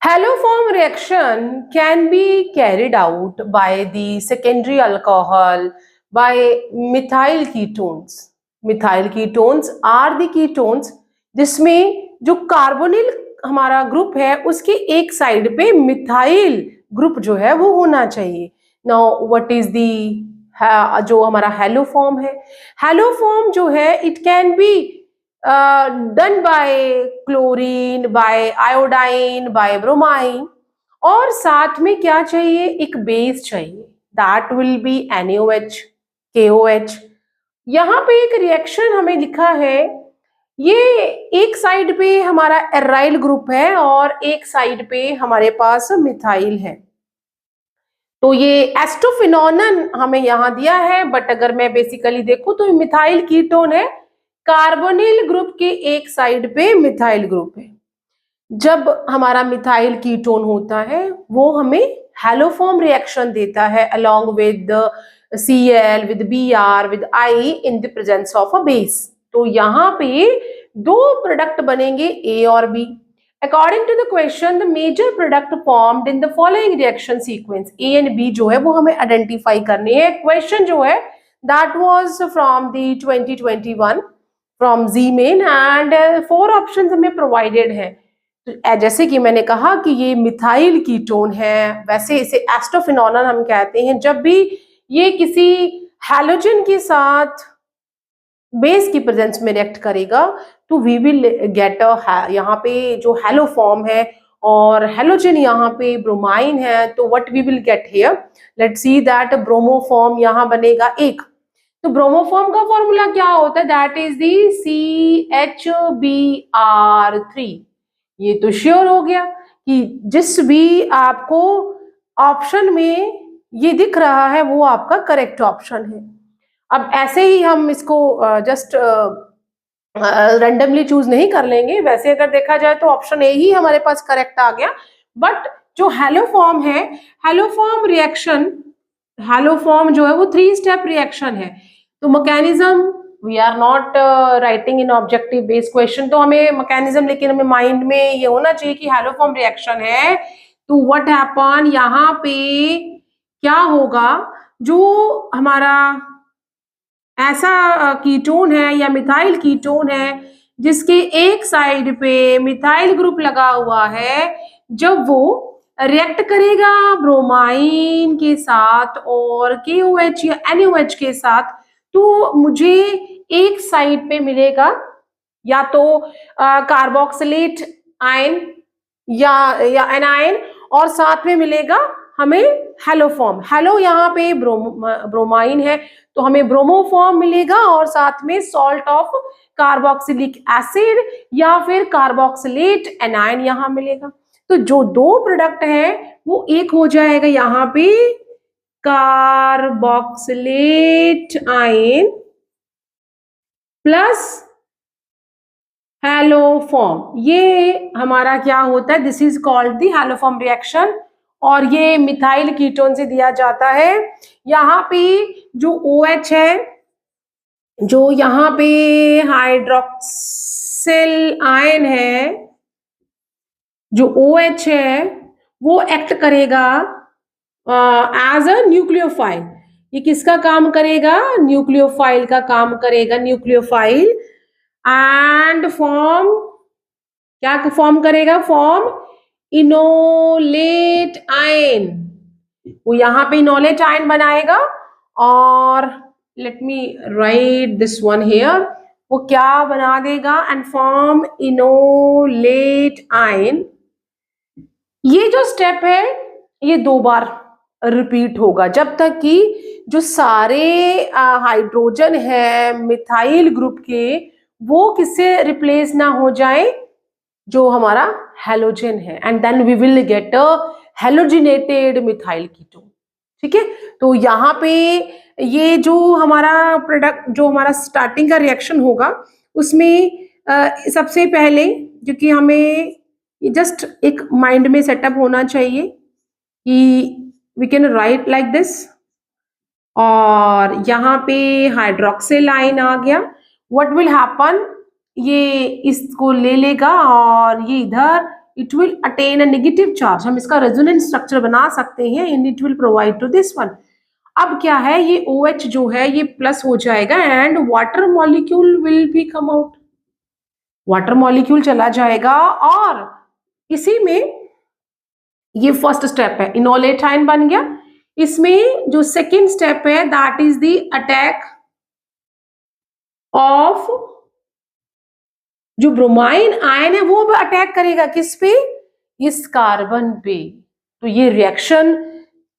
Haloform reaction can be carried out by the secondary alcohol by methyl ketones. Methyl ketones are the ketones जिसमें जो carbonyl हमारा group है उसके एक side पे मिथाइल ग्रुप जो है वो होना चाहिए. नाउ व्हाट इज दी जो हमारा हेलोफॉर्म है, हेलोफॉर्म जो है it can be done by chlorine, by iodine, by bromine. और साथ में क्या चाहिए, एक बेस चाहिए, that will be NaOH, KOH. यहाँ पे एक रिएक्शन हमें लिखा है, ये एक साइड पे हमारा एराइल ग्रुप है और एक साइड पे हमारे पास मिथाइल है. तो ये एस्टोफिनोनन हमें यहाँ दिया है, बट अगर मैं बेसिकली देखूं तो मिथाइल कीटोन है, कार्बोनिल ग्रुप के एक साइड पे मिथाइल ग्रुप है. जब हमारा मिथाइल कीटोन होता है वो हमें हेलोफॉर्म रिएक्शन देता है along with Cl, with Br, with I in the presence of a base. तो यहाँ पे दो प्रोडक्ट बनेंगे A और B. According to the question, the major product formed in the following reaction sequence, A and B जो है वो हमें आइडेंटिफाई करनी है. क्वेश्चन जो है that was from the 2021 from Z-main and 4 options हमें प्रोवाइडेड है. जैसे कि मैंने कहा कि ये मिथाइल कीटोन है, वैसे इसे एस्टोफिनोनन हम कहते हैं. जब भी ये किसी हैलोजन के साथ बेस की प्रेजेंस में रिएक्ट करेगा तो वी विल गेट यहाँ पे जो हेलोफॉर्म है और हेलोजन यहाँ पे ब्रोमाइन है. तो what we will get here, let's see that bromoform यहाँ बनेगा एक. तो ब्रोमोफॉर्म का फॉर्मूला क्या होता है, दैट इज दी CHBr3. ये तो श्योर हो गया कि जिस भी आपको ऑप्शन में ये दिख रहा है वो आपका करेक्ट ऑप्शन है. अब ऐसे ही हम इसको जस्ट रैंडमली चूज नहीं कर लेंगे. वैसे अगर देखा जाए तो ऑप्शन ए ही हमारे पास करेक्ट आ गया. बट जो हेलोफॉर्म है, हेलोफॉर्म रिएक्शन, हेलोफॉर्म जो है वो 3 स्टेप रिएक्शन है. तो mechanism we are not writing in objective based question, तो हमें मैकेनिज्म लेकिन हमें माइंड में ये होना चाहिए कि हेलोफॉर्म रिएक्शन है तो व्हाट हैपन, यहाँ पे क्या होगा, जो हमारा ऐसा कीटोन है या मिथाइल कीटोन है जिसके एक साइड पे मिथाइल ग्रुप लगा हुआ है, जब वो रिएक्ट करेगा ब्रोमाइन के साथ और KOH या NaOH के साथ, तो मुझे एक साइड पे मिलेगा या तो कार्बोक्सिलेट आयन या एनायन और साथ में मिलेगा हमें हेलोफॉर्म. हेलो यहाँ पे ब्रोमाइन है तो हमें ब्रोमोफॉर्म मिलेगा और साथ में सॉल्ट ऑफ कार्बोक्सिलिक एसिड या फिर कार्बोक्सिलेट एनायन यहाँ मिलेगा. तो जो दो प्रोडक्ट है वो एक हो जाएगा यहाँ पे कार्बोक्सिलेट आयन प्लस हेलोफॉर्म. ये हमारा क्या होता है, this is called the haloform reaction और ये मिथाइल कीटोन से दिया जाता है. यहाँ पे जो OH है, जो यहाँ पे हाइड्रोक्सिल आयन है, जो OH है वो एक्ट करेगा एज अ न्यूक्लियोफाइल. ये किसका काम करेगा, न्यूक्लियोफाइल का काम करेगा. न्यूक्लियोफाइल एंड फॉर्म, क्या फॉर्म करेगा, फॉर्म इनोलेट आयन. वो यहाँ पे इनोलेट आयन बनाएगा और let me right this one here, वो क्या बना देगा, एंड फॉर्म इनोलेट आयन. ये जो स्टेप है ये 2 बार रिपीट होगा जब तक कि जो सारे हाइड्रोजन है मिथाइल ग्रुप के वो किससे रिप्लेस ना हो जाए, जो हमारा हेलोजन है, and then we will get a halogenated methyl ketone. ठीक है. तो यहाँ पे ये जो हमारा प्रोडक्ट, जो हमारा स्टार्टिंग का रिएक्शन होगा उसमें सबसे पहले, क्योंकि हमें जस्ट एक माइंड में सेटअप होना चाहिए कि we can write like this, और यहाँ पे हाइड्रोक्सिल आयन आ गया. व्हाट विल हैपन, ये इसको ले लेगा और ये इधर it will attain a negative charge. हम इसका रेजोनेंस स्ट्रक्चर बना सकते हैं and it will provide to this one. अब क्या है, ये OH जो है ये प्लस हो जाएगा and water molecule will be come out, water molecule चला जाएगा और इसी में ये फर्स्ट स्टेप है, इनोलेट आयन बन गया। इसमें जो सेकेंड स्टेप है that is the attack of, जो ब्रोमाइन आयन है वो अटैक करेगा किस पे, इस कार्बन पे। तो ये रिएक्शन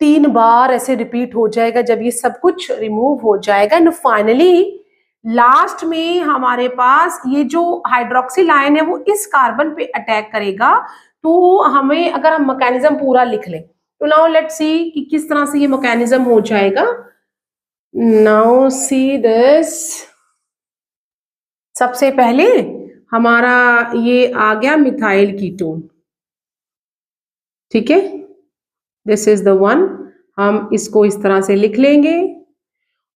3 बार ऐसे रिपीट हो जाएगा जब ये सब कुछ रिमूव हो जाएगा एंड फाइनली लास्ट में हमारे पास ये जो हाइड्रोक्सिल आयन है वो इस कार्बन पे अटैक करेगा। तो हमें अगर हम मैकेनिज्म पूरा लिख लें तो नाउ लेट्स सी कि किस तरह से ये मैकेनिज्म हो जाएगा। नाउ सी दिस, सबसे पहले हमारा ये आ गया मिथाइल कीटोन, ठीक है, दिस इज द वन, हम इसको इस तरह से लिख लेंगे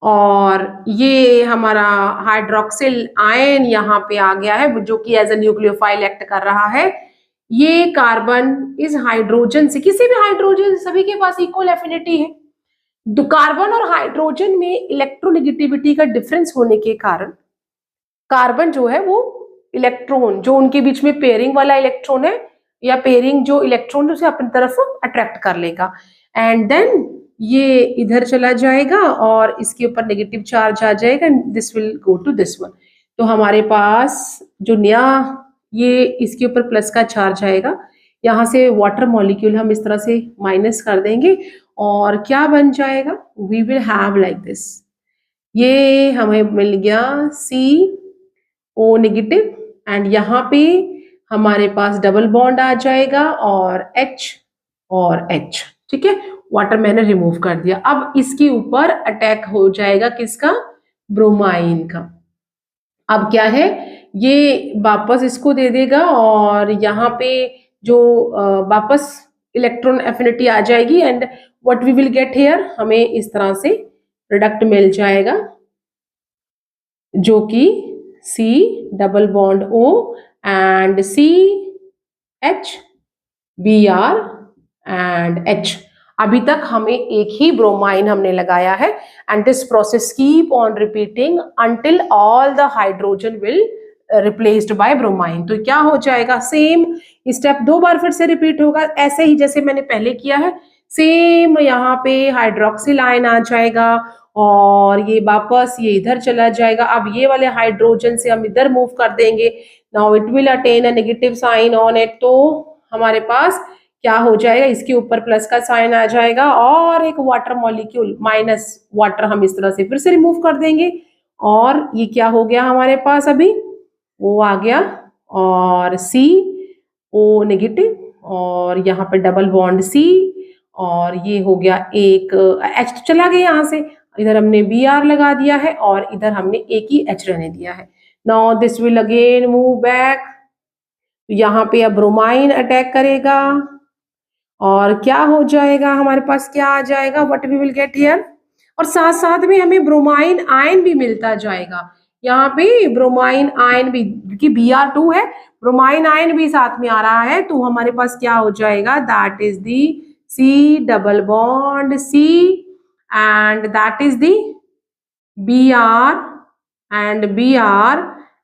और ये हमारा हाइड्रोक्सिल आयन यहाँ पे आ गया है जो कि एज ए न्यूक्लियोफाइल एक्ट कर रहा है। ये कार्बन इस हाइड्रोजन से, किसी भी हाइड्रोजन सभी के पास इक्वल एफिनिटी है, तो कार्बन और हाइड्रोजन में इलेक्ट्रोनेगेटिविटी का डिफरेंस होने के कारण कार्बन जो है वो इलेक्ट्रॉन जो उनके बीच में पेयरिंग वाला इलेक्ट्रॉन है या पेयरिंग जो इलेक्ट्रॉन उसे अपनी तरफ अट्रैक्ट कर लेगा एंड देन ये इधर चला जाएगा और इसके ऊपर नेगेटिव चार्ज आ जाएगा and this will go to this one. तो हमारे पास जो नया ये इसके ऊपर प्लस का चार्ज आएगा, यहाँ से वाटर मॉलिक्यूल हम इस तरह से माइनस कर देंगे और क्या बन जाएगा, we will have like this, ये हमें मिल गया CO नेगेटिव एंड यहाँ पे हमारे पास डबल बॉन्ड आ जाएगा और H, ठीक है, वाटर मैंने रिमूव कर दिया। अब इसके ऊपर अटैक हो जाएगा किसका, ब्रोमाइन का। अब क्या है, ये वापस इसको दे देगा और यहाँ पे जो वापस इलेक्ट्रॉन एफिनिटी आ जाएगी and what we will get here, हमें इस तरह से प्रोडक्ट मिल जाएगा जो कि C double bond O and CH Br and H। अभी तक हमें एक ही ब्रोमाइन हमने लगाया है and this process keep on repeating until all the hydrogen will replaced by bromine. तो क्या हो जाएगा, सेम स्टेप 2 बार फिर से रिपीट होगा, ऐसे ही जैसे मैंने पहले किया है, सेम यहाँ पे हाइड्रोक्सिल आयन आ जाएगा और ये वापस ये इधर चला जाएगा। अब ये वाले हाइड्रोजन से हम इधर मूव कर देंगे, now it will attain a negative sign on it. तो हमारे पास क्या हो जाएगा, इसके ऊपर प्लस का साइन आ जाएगा और एक वाटर मॉलिक्यूल माइनस वाटर हम इस तरह से फिर से रिमूव कर देंगे और ये क्या हो गया हमारे पास, अभी वो आ गया और CO नेगेटिव और यहाँ पे डबल बॉन्ड C और ये हो गया एक H तो चला गया यहाँ से, इधर हमने Br लगा दिया है और इधर हमने एक ही H रहने दिया है। Now this will again move back, यहाँ पे अब ब्रोमाइन अटैक करेगा और क्या हो जाएगा, हमारे पास क्या आ जाएगा, what we will get here, और साथ साथ में हमें ब्रोमाइन आयन भी मिलता जाएगा। यहाँ पे ब्रोमाइन आयन भी, क्योंकि Br2 है, ब्रोमाइन आयन भी साथ में आ रहा है, तो हमारे पास क्या हो जाएगा, that is the C double bond C and that is the Br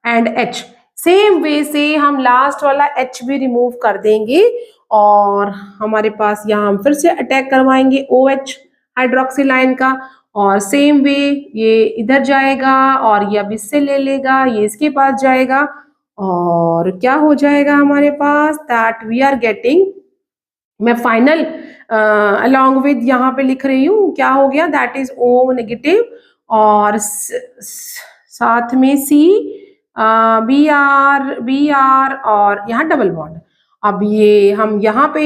and H। Same way से हम लास्ट वाला H भी रिमूव कर देंगे और हमारे पास यहाँ हम फिर से अटैक करवाएंगे OH हाइड्रोक्सिल आयन का और सेम वे ये इधर जाएगा और ये अब इससे ले लेगा, ये इसके पास जाएगा और क्या हो जाएगा हमारे पास, दैट वी आर गेटिंग, मैं फाइनल अलॉन्ग विद यहाँ पे लिख रही हूँ, क्या हो गया, दैट इज O नेगेटिव और साथ में C Br और यहाँ डबल बॉन्ड। अब ये हम यहाँ पे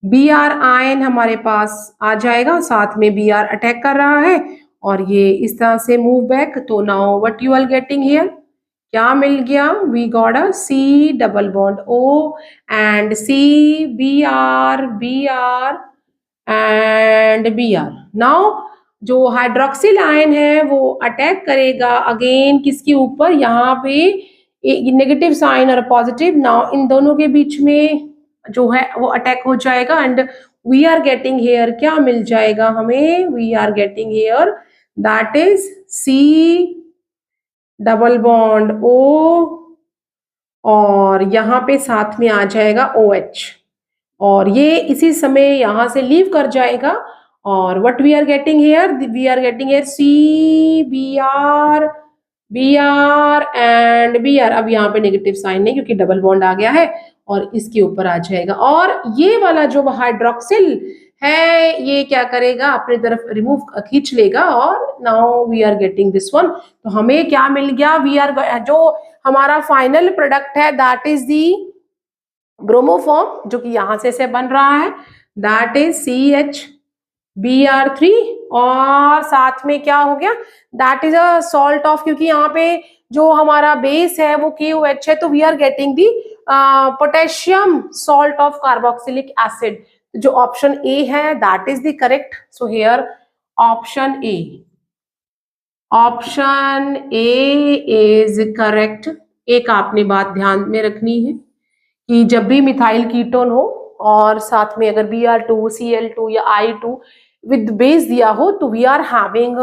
Br आयन हमारे पास आ जाएगा, साथ में Br अटैक कर रहा है और ये इस तरह से मूव बैक। तो now what you are getting here, क्या मिल गया, we got a C double bond O and C Br and Br। Now जो हाइड्रोक्सिल आयन है वो अटैक करेगा अगेन किसके ऊपर, यहाँ पे नेगेटिव साइन और पॉजिटिव, नाउ इन दोनों के बीच में जो है वो अटैक हो जाएगा and we are getting here, क्या मिल जाएगा हमें, we are getting here that is C double bond O, और यहाँ पे साथ में आ जाएगा OH, और ये इसी समय यहाँ से लीव कर जाएगा, और what we are getting here, we are getting here B R and B R. अब यहाँ पे नेगेटिव साइन नहीं क्योंकि डबल बॉन्ड आ गया है, और इसके ऊपर आ जाएगा, और ये वाला जो हाइड्रोक्सिल है ये क्या करेगा, अपनी तरफ रिमूव खींच लेगा, और now we are getting this one. तो हमें क्या मिल गया, वी आर जो हमारा फाइनल प्रोडक्ट है दैट इज दी ब्रोमोफॉर्म, जो कि यहां से बन रहा है, दैट इज CH Br3, और साथ में क्या हो गया, that is a salt of, क्योंकि यहाँ पे जो हमारा बेस है वो KOH है, तो we are getting the potassium salt of carboxylic acid. जो ऑप्शन ए है that is the correct, so here option A is correct. एक आपने बात ध्यान में रखनी है कि जब भी मिथाइल कीटोन हो और साथ में अगर Br2 Cl2 या I2 विद बेस दिया हो, तो we are having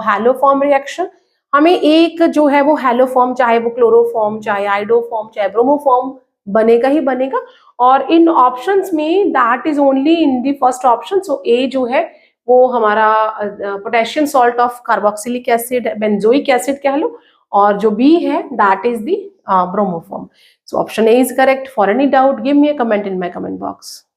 haloform reaction. हमें एक जो है वो हैलोफॉर्म, चाहे वो क्लोरोफॉर्म, चाहे आइडोफॉर्म, चाहे ब्रोमोफॉर्म, बनेगा ही बनेगा, और इन ऑप्शंस में that is only in the first option. So A जो है वो हमारा potassium salt of carboxylic acid, benzoic acid कह लो, और जो बी है that is the bromoform. So option A is correct. For any doubt, give me a comment in my comment box.